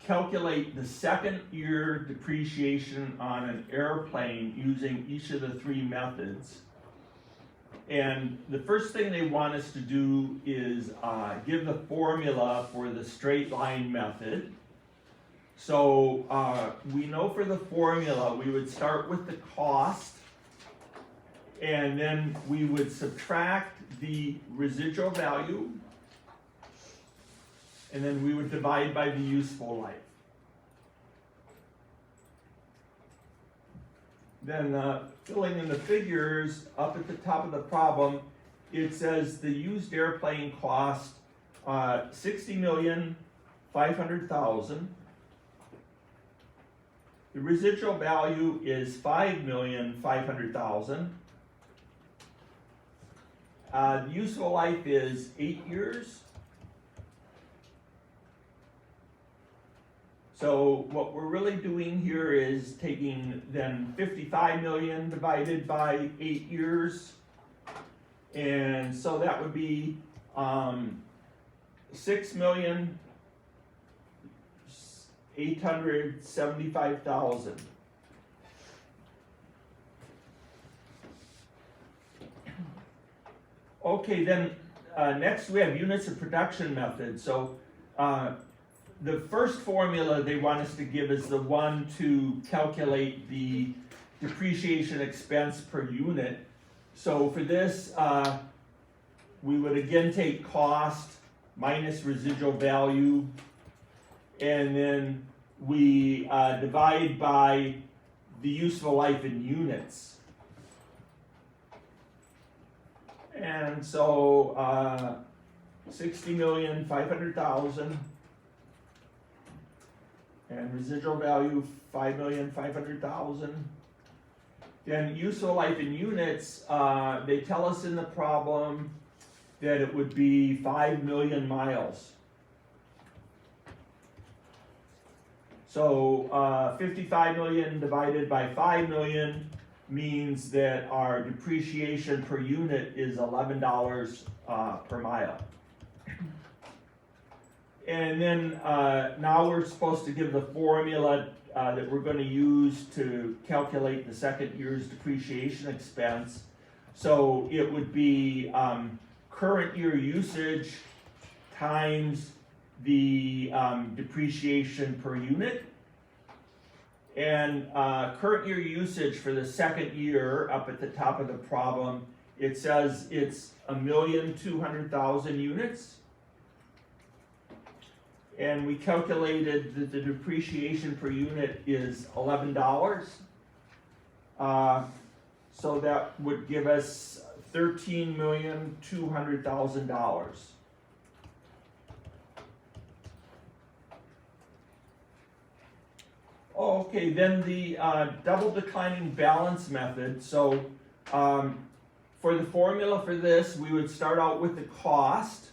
calculate the second year depreciation on an airplane using each of the three methods. And the first thing they want us to do is give the formula for the straight line method. So we know for the formula we would start with the cost, and then we would subtract the residual value, and then we would divide by the useful life. Then filling in the figures up at the top of the problem, it says the used airplane cost $60,500,000. The residual value is $5,500,000. The useful life is 8 years. So what we're really doing here is taking then 55 million divided by 8 years, and so that would be 6,875,000. Okay, then next we have units of production method. So the first formula they want us to give is the one to calculate the depreciation expense per unit. So for this, we would again take cost minus residual value, and then we divide by the useful life in units. And so 60,500,000. And residual value 5,500,000. Then useful life in units, they tell us in the problem that it would be 5 million miles. So 55 million divided by 5 million means that our depreciation per unit is $11 per mile. And then now we're supposed to give the formula that we're going to use to calculate the second year's depreciation expense. So it would be current year usage times the depreciation per unit. And current year usage for the second year, up at the top of the problem, it says it's 1,200,000 units. And we calculated that the depreciation per unit is $11. So that would give us $13,200,000. Okay, then the double declining balance method. So for the formula for this, we would start out with the cost.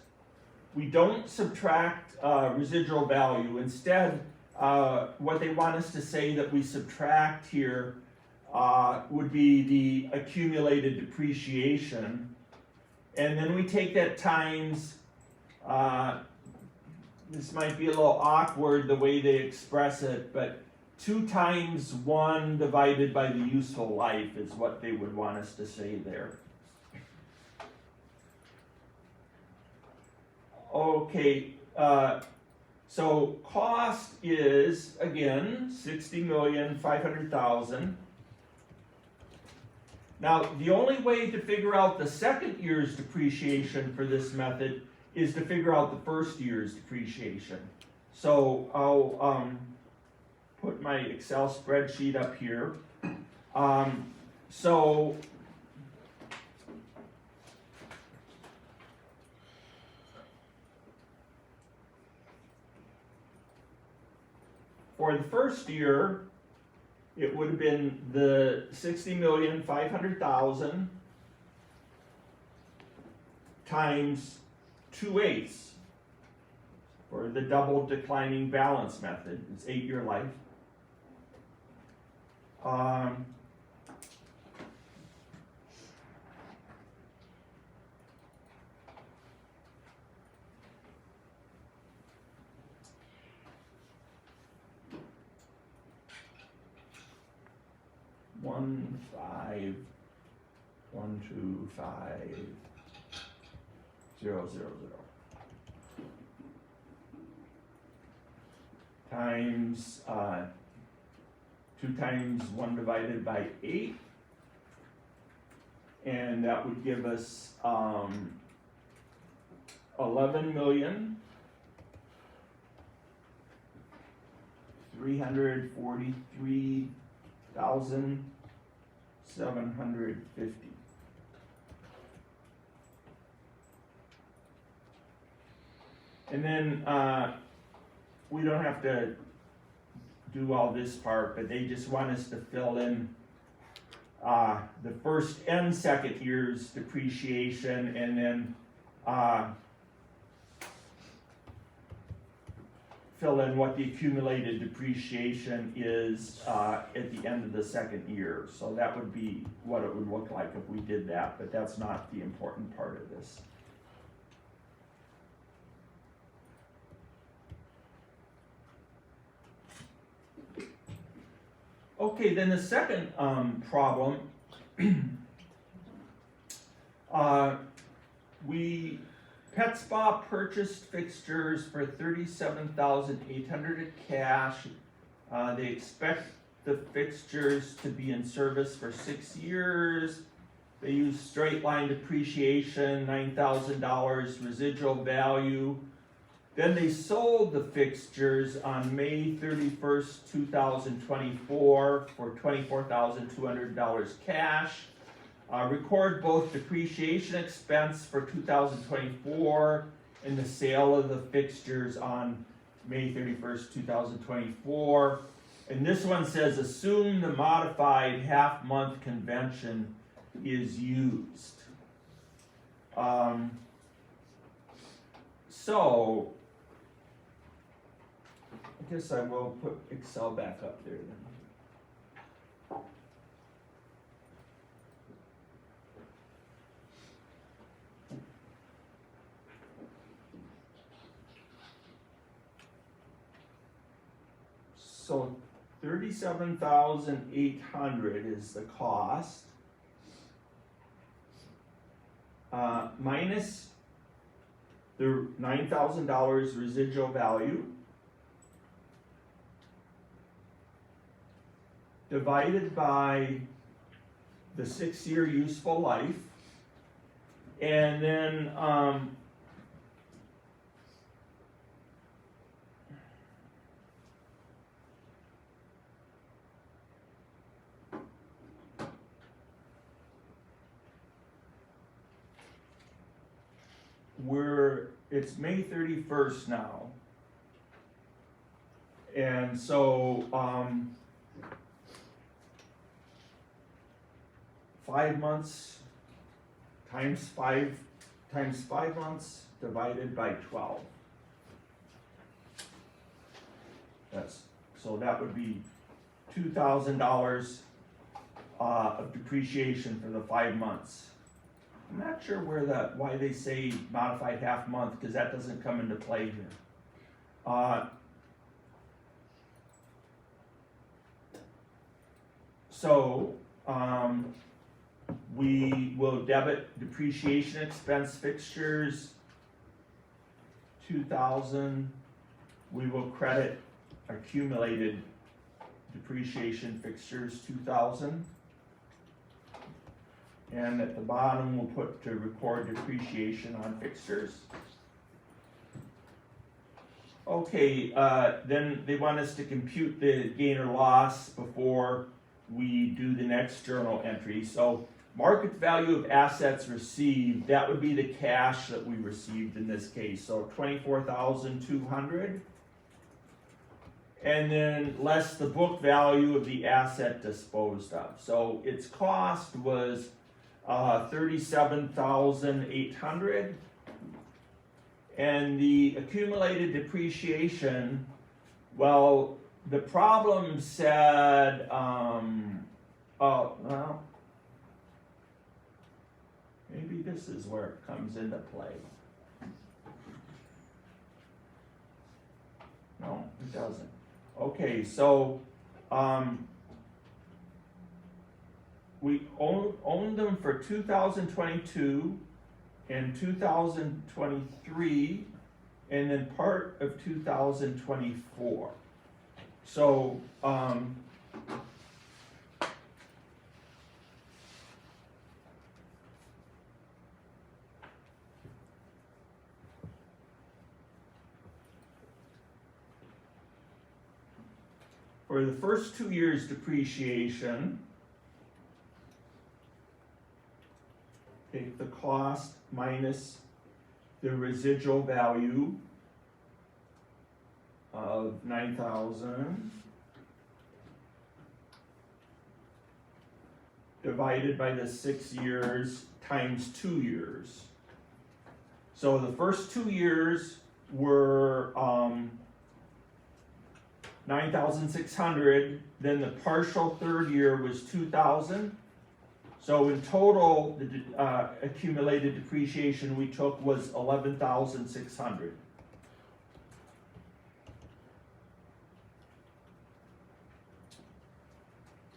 We don't subtract residual value. Instead, what they want us to say that we subtract here would be the accumulated depreciation. And then we take that times, this might be a little awkward the way they express it, but 2 times 1 divided by the useful life is what they would want us to say there. Okay, so cost is, again, 60,500,000. Now, the only way to figure out the second year's depreciation for this method is to figure out the first year's depreciation. So I'll put my Excel spreadsheet up here. So for the first year, it would have been the 60,500,000 times 2/8 for the double declining balance method. It's 8-year life. 15125,000 times 2 times 1 divided by 8, and that would give us 11,343,750. And then we don't have to do all this part, but they just want us to fill in the first and second year's depreciation, and then fill in what the accumulated depreciation is at the end of the second year. So that would be what it would look like if we did that, but that's not the important part of this. Okay, then the second problem, Pet Spa purchased fixtures for $37,800 in cash. They expect the fixtures to be in service for 6 years. They use straight line depreciation, $9,000 residual value. Then they sold the fixtures on May 31st, 2024 for $24,200 cash. Record both depreciation expense for 2024 and the sale of the fixtures on May 31st, 2024. And this one says, assume the modified half-month convention is used. So, I guess I will put Excel back up there then. So 37,800 is the cost, minus the $9,000 residual value, divided by the 6-year useful life, and then it's May 31st now, and so 5 months times 5 months divided by 12. So that would be $2,000 of depreciation for the 5 months. I'm not sure why they say modified half month, because that doesn't come into play here. So we will debit depreciation expense fixtures, 2,000. We will credit accumulated depreciation fixtures, 2,000. And at the bottom, we'll put to record depreciation on fixtures. Okay, then they want us to compute the gain or loss before we do the next journal entry. So market value of assets received, that would be the cash that we received in this case. So 24,200. And then less the book value of the asset disposed of. So its cost was 37,800, and the accumulated depreciation, well, the problem said, well, maybe this is where it comes into play. No, it doesn't. Okay, so we owned them for 2022 and 2023, and then part of 2024. So, for the first 2 years depreciation, take the cost minus the residual value of 9,000 divided by the 6 years times 2 years. So the first 2 years were 9,600, then the partial third year was 2,000. So in total, the accumulated depreciation we took was 11,600.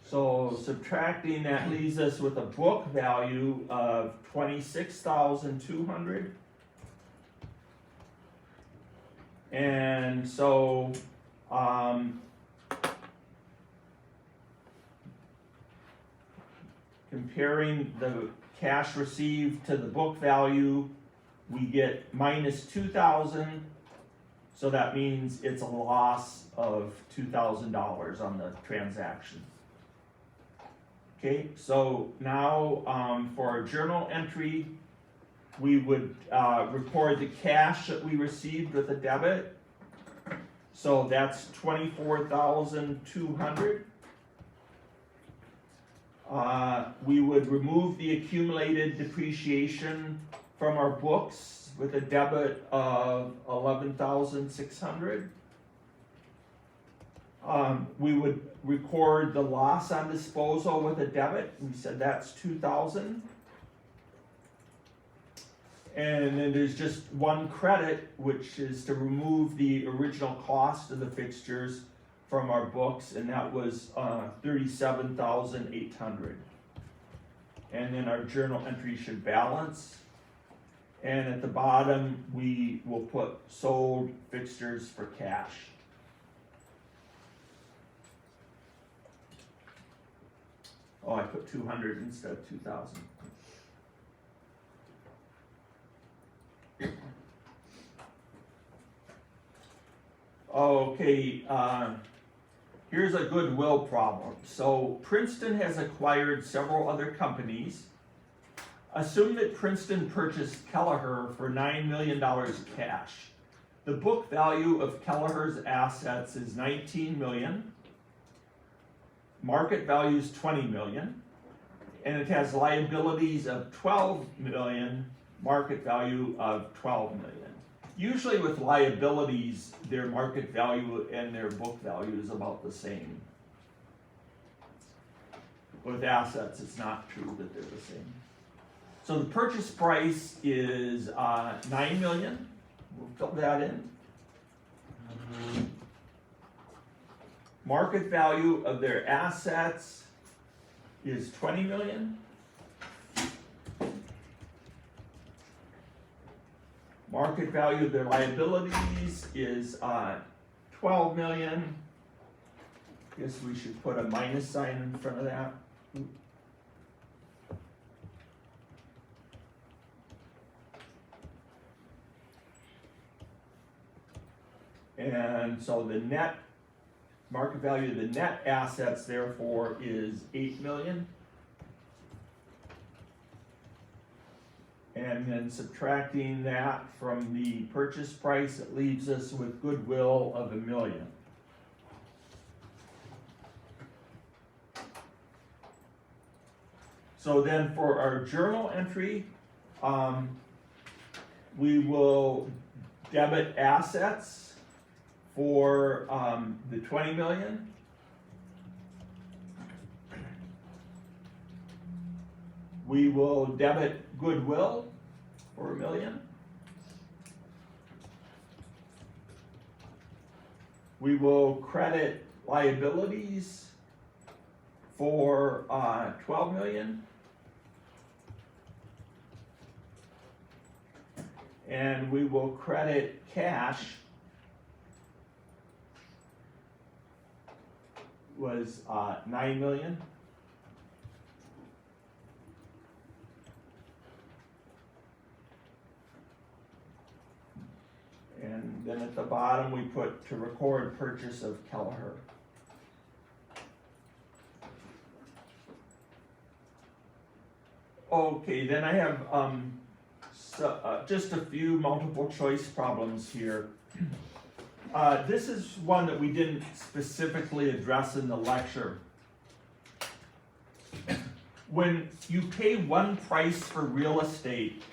So subtracting that leaves us with a book value of 26,200. And so comparing the cash received to the book value, we get minus 2,000. So that means it's a loss of $2,000 on the transaction. Okay, so now for our journal entry, we would record the cash that we received with a debit. So that's 24,200. We would remove the accumulated depreciation from our books with a debit of 11,600. We would record the loss on disposal with a debit. We said that's 2,000. And then there's just one credit, which is to remove the original cost of the fixtures from our books, and that was 37,800. And then our journal entry should balance. And at the bottom, we will put sold fixtures for cash. Oh, I put 200 instead of 2,000. Okay, here's a goodwill problem. So Princeton has acquired several other companies. Assume that Princeton purchased Kelleher for $9 million cash. The book value of Kelleher's assets is $19 million. Market value is $20 million. And it has liabilities of $12 million, market value of $12 million. Usually with liabilities, their market value and their book value is about the same. With assets, it's not true that they're the same. So the purchase price is $9 million. We'll fill that in. Market value of their assets is $20 million. Market value of their liabilities is $12 million. Guess we should put a minus sign in front of that. And so the net market value of the net assets, therefore, is $8 million. And then subtracting that from the purchase price, it leaves us with goodwill of $1 million. So then for our journal entry, we will debit assets for the $20 million. We will debit goodwill for $1 million. We will credit liabilities for 12 million. And we will credit cash was 9 million. And then at the bottom we put to record purchase of Kelleher. Okay, then I have just a few multiple choice problems here. This is one that we didn't specifically address in the lecture. When you pay one price for real estate,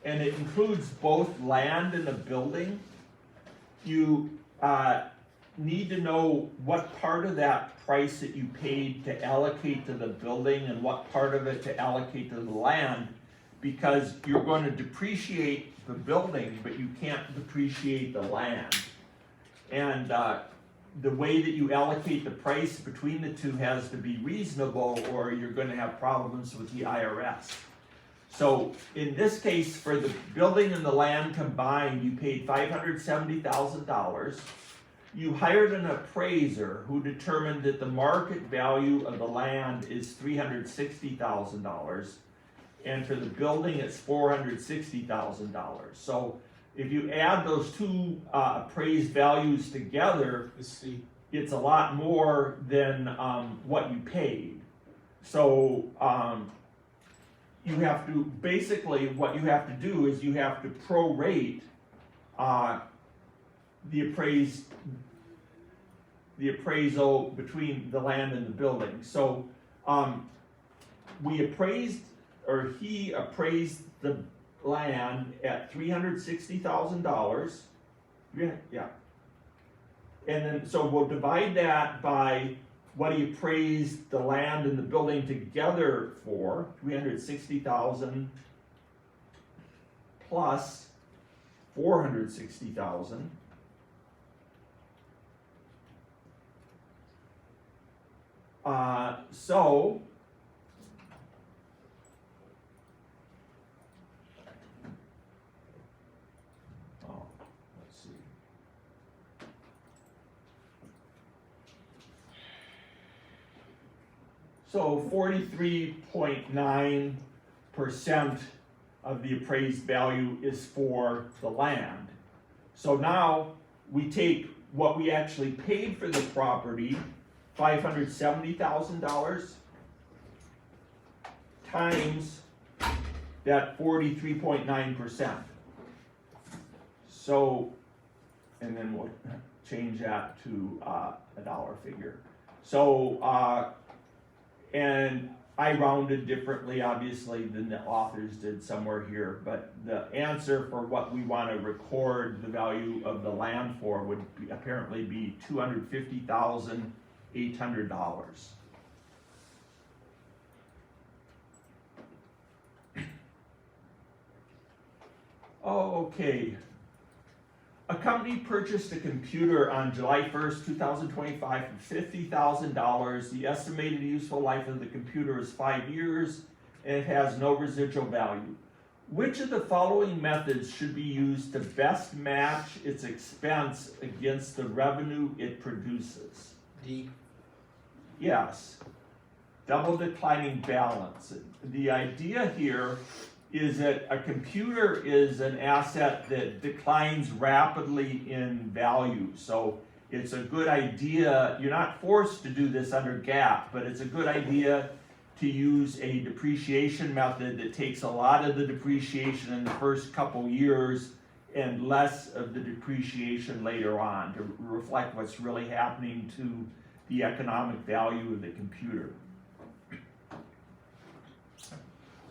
and it includes both land and a building, you need to know what part of that price that you paid to allocate to the building and what part of it to allocate to the land, because you're going to depreciate the building, but you can't depreciate the land. And the way that you allocate the price between the two has to be reasonable, or you're going to have problems with the IRS. So in this case, for the building and the land combined, you paid $570,000. You hired an appraiser who determined that the market value of the land is $360,000, and for the building it's $460,000. So if you add those two appraised values together, it's a lot more than what you paid. So you have to, basically what you have to do is you have to prorate the appraisal between the land and the building. So we appraised, or he appraised the land at $360,000. Yeah. And then, so we'll divide that by what he appraised the land and the building together for, $360,000 plus $460,000. So let's see. So 43.9% of the appraised value is for the land. So now we take what we actually paid for the property, $570,000, times that 43.9%. So, and then we'll change that to a dollar figure. So, and I rounded differently, obviously, than the authors did somewhere here, but the answer for what we want to record the value of the land for would be, apparently be $250,800. Okay. A company purchased a computer on July 1st, 2025 for $50,000. The estimated useful life of the computer is 5 years, and it has no residual value. Which of the following methods should be used to best match its expense against the revenue it produces? D. Yes. Double declining balance. The idea here is that a computer is an asset that declines rapidly in value. So it's a good idea, you're not forced to do this under GAAP, but it's a good idea to use a depreciation method that takes a lot of the depreciation in the first couple years and less of the depreciation later on to reflect what's really happening to the economic value of the computer.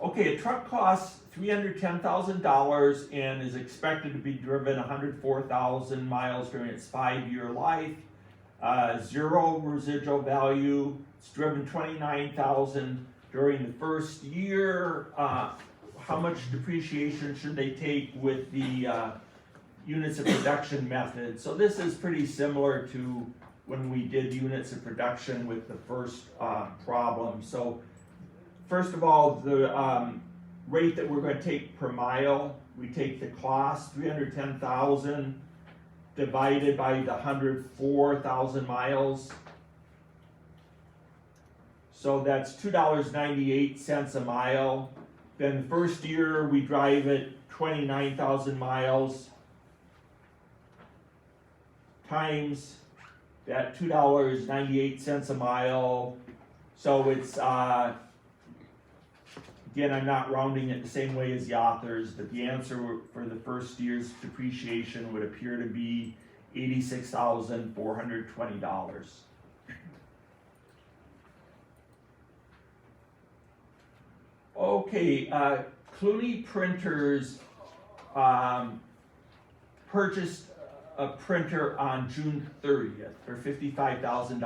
Okay, a truck costs $310,000 and is expected to be driven 104,000 miles during its 5-year life. Zero residual value. It's driven 29,000 during the first year. How much depreciation should they take with the units of production method? So this is pretty similar to when we did units of production with the first problem. So first of all, the rate that we're going to take per mile, we take the cost, 310,000 divided by the 104,000 miles. So that's $2.98 a mile. Then the first year we drive it 29,000 miles times that $2.98 a mile. So it's, again, I'm not rounding it the same way as the authors, but the answer for the first year's depreciation would appear to be $86,420. Okay, Ch9 Printers purchased a printer on June 30th for $55,000.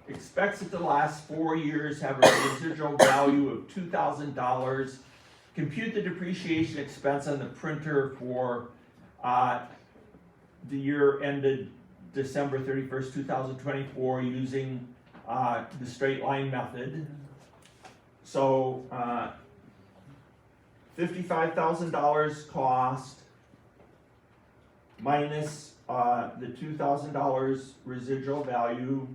Expects it to last 4 years, have a residual value of $2,000. Compute the depreciation expense on the printer for the year ended December 31st, 2024 using the straight line method. So $55,000 cost minus the $2,000 residual value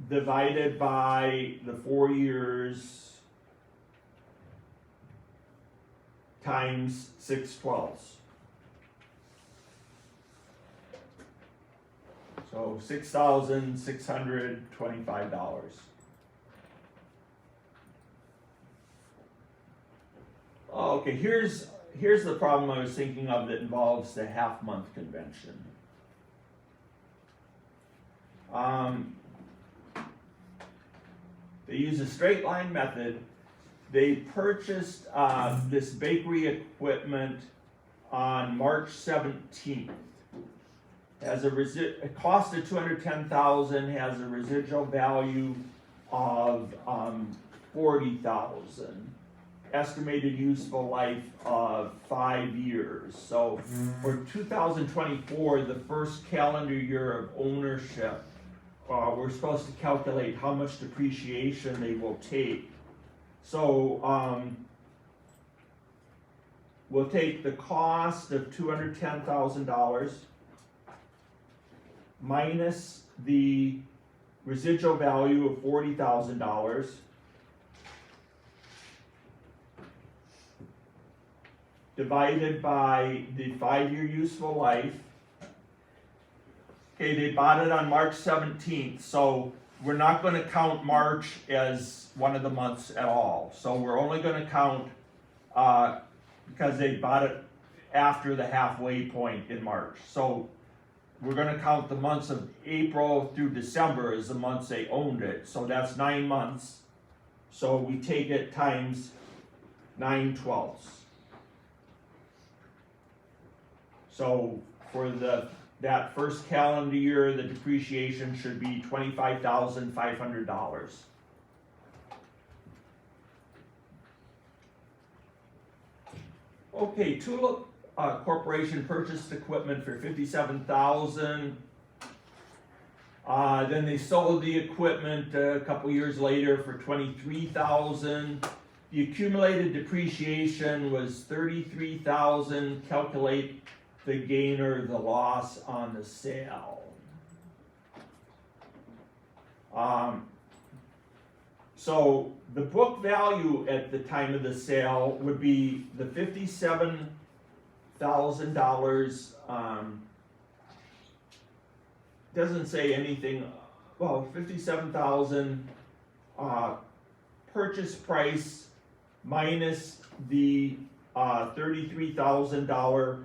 divided by the 4 years times 6/12. So $6,625. Okay, here's the problem I was thinking of that involves the half-month convention. They use a straight line method. They purchased this bakery equipment on March 17th. Has a cost of $210,000, has a residual value of $40,000. Estimated useful life of 5 years. So for 2024, the first calendar year of ownership, we're supposed to calculate how much depreciation they will take. So we'll take the cost of $210,000 minus the residual value of $40,000 divided by the 5-year useful life. Okay, they bought it on March 17th, so we're not going to count March as one of the months at all. So we're only going to count, because they bought it after the halfway point in March. So we're going to count the months of April through December as the months they owned it. So that's 9 months. So we take it times 9/12. So for that first calendar year, the depreciation should be $25,500. Okay, Tulip Corporation purchased equipment for $57,000. Then they sold the equipment a couple years later for $23,000. The accumulated depreciation was $33,000. Calculate the gain or the loss on the sale. So the book value at the time of the sale would be the $57,000. Doesn't say anything. Well, $57,000 purchase price minus the $33,000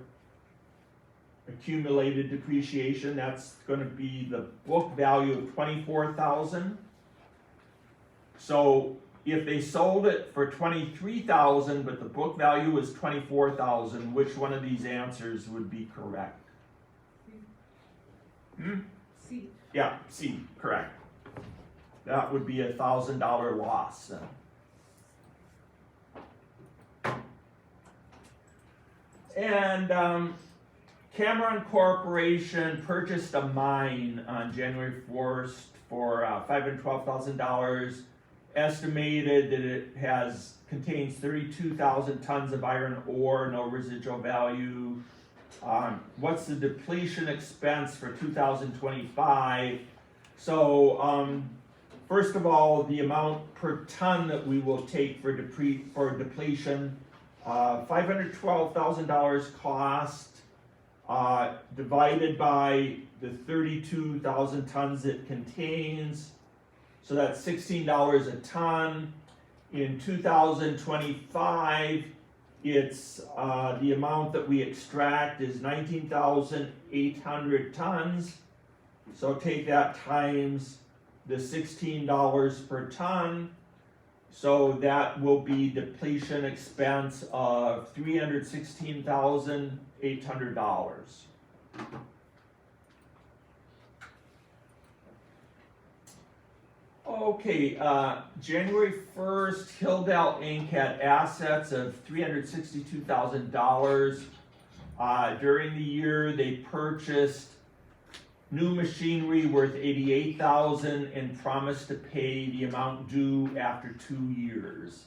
accumulated depreciation. That's going to be the book value of $24,000. So if they sold it for $23,000, but the book value was $24,000, which one of these answers would be correct? C. Yeah, C, correct. That would be $1,000 loss. And Cameron Corporation purchased a mine on January 1st for $512,000. Estimated that it contains 32,000 tons of iron ore, no residual value. What's the depletion expense for 2025? So first of all, the amount per ton that we will take for depletion, $512,000 cost, divided by the 32,000 tons it contains, so that's $16 a ton. In 2025, it's the amount that we extract is 19,800 tons. So take that times the $16 per ton. So that will be depletion expense of $316,800. Okay, January 1st, Hilldale Inc. had assets of $362,000. During the year, they purchased new machinery worth $88,000 and promised to pay the amount due after 2 years.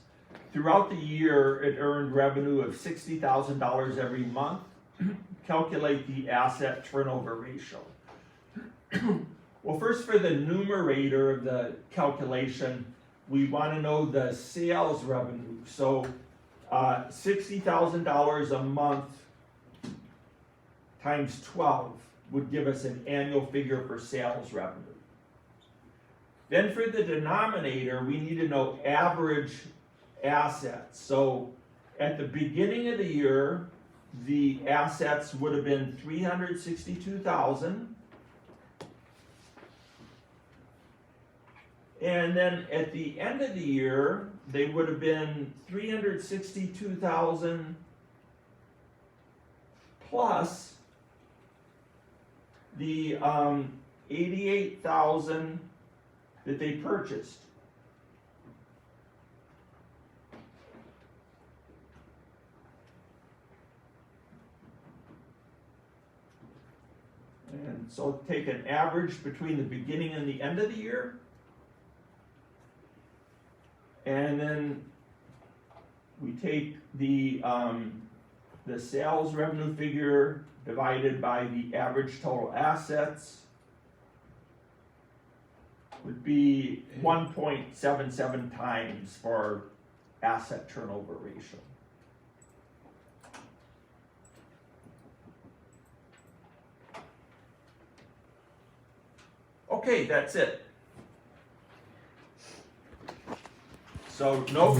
Throughout the year, it earned revenue of $60,000 every month. Calculate the asset turnover ratio. Well, first for the numerator of the calculation, we want to know the sales revenue. So $60,000 a month times 12 would give us an annual figure for sales revenue. Then for the denominator, we need to know average assets. So at the beginning of the year, the assets would have been $362,000. And then at the end of the year, they would have been $362,000 plus the $88,000 that they purchased. And so take an average between the beginning and the end of the year. And then we take the sales revenue figure divided by the average total assets, would be 1.77 times for asset turnover ratio. Okay, that's it. So no